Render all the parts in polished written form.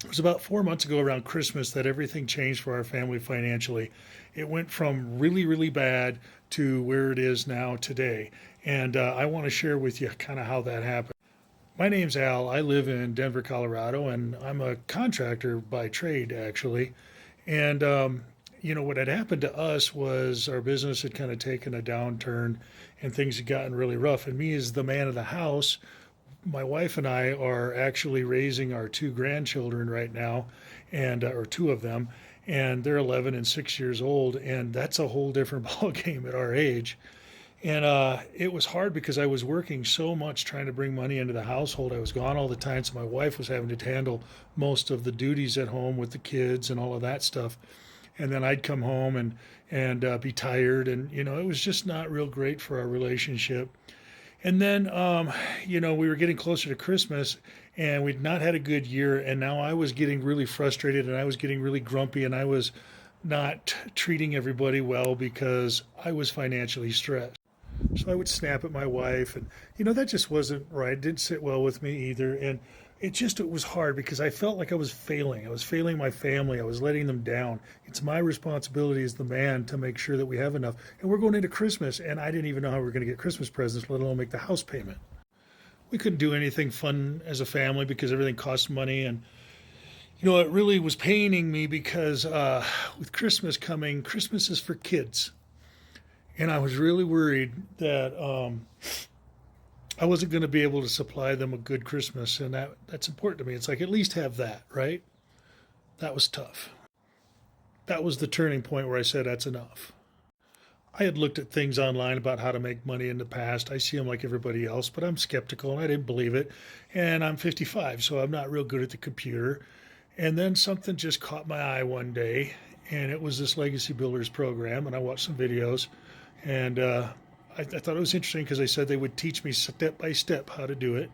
It was about 4 months ago around Christmas that everything changed for our family financially. It went from really, really bad to where it is now today. And I want to share with you kind of how that happened. My name's Al. I live in Denver, Colorado, and I'm a contractor by trade, actually. And, what had happened to us was our business had kind of taken a downturn and things had gotten really rough. And me, as the man of the house, my wife and I are actually raising our two grandchildren right now, and or two of them, and they're 11 and 6 years old, and that's a whole different ball game at our age. And it was hard because I was working so much trying to bring money into the household. I was gone all the time, so my wife was having to handle most of the duties at home with the kids and all of that stuff. And then I'd come home and be tired, and it was just not real great for our relationship. And then, we were getting closer to Christmas and we'd not had a good year. And now I was getting really frustrated and I was getting really grumpy and I was not treating everybody well because I was financially stressed. So I would snap at my wife, and that just wasn't right. It didn't sit well with me either, and it was hard because I felt like I was failing. I was failing my family. I was letting them down. It's my responsibility as the man to make sure that we have enough. And we're going into Christmas, and I didn't even know how we were going to get Christmas presents, let alone make the house payment. We couldn't do anything fun as a family because everything cost money, and it really was paining me because with Christmas coming, Christmas is for kids. And I was really worried that I wasn't going to be able to supply them a good Christmas, and that's important to me. It's like at least have that, right? That was tough. That was the turning point where I said that's enough. I had looked at things online about how to make money in the past. I see them like everybody else, but I'm skeptical and I didn't believe it. And I'm 55, so I'm not real good at the computer. And then something just caught my eye one day, and it was this Legacy Builders program. And I watched some videos, and I thought it was interesting because they said they would teach me step by step how to do it.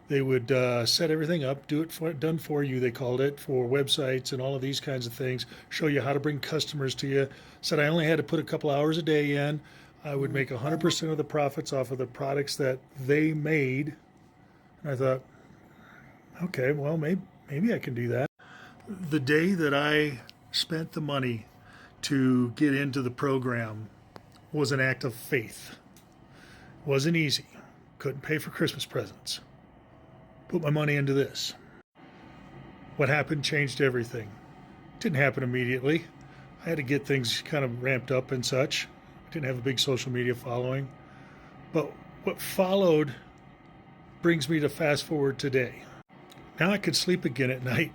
They would set everything up, do it done for you, they called it, for websites and all of these kinds of things, show you how to bring customers to you. Said I only had to put a couple hours a day in. I would make 100% of the profits off of the products that they made. And I thought, okay, well, maybe I can do that. The day that I spent the money to get into the program was an act of faith. Wasn't easy. Couldn't pay for Christmas presents. Put my money into this. What happened changed everything. Didn't happen immediately. I had to get things kind of ramped up and such. I didn't have a big social media following. But what followed brings me to fast forward today. Now I can sleep again at night.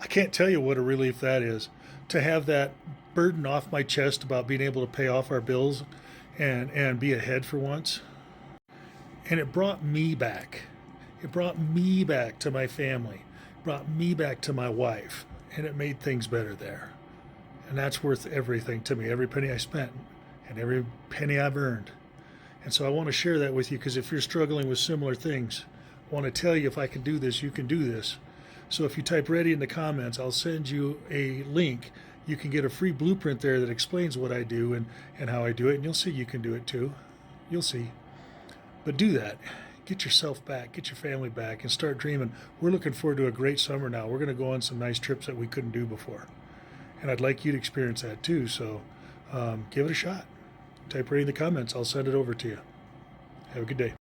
I can't tell you what a relief that is. To have that burden off my chest about being able to pay off our bills and be ahead for once. And it brought me back. It brought me back to my family, brought me back to my wife, and it made things better there. And that's worth everything to me, every penny I spent and every penny I've earned. And so I want to share that with you because if you're struggling with similar things, I want to tell you if I can do this, you can do this. So if you type ready in the comments, I'll send you a link. You can get a free blueprint there that explains what I do and how I do it, and you'll see you can do it too. You'll see. But do that. Get yourself back, get your family back, and start dreaming. We're looking forward to a great summer now. We're going to go on some nice trips that we couldn't do before. And I'd like you to experience that too. So give it a shot. Type ready in the comments. I'll send it over to you. Have a good day.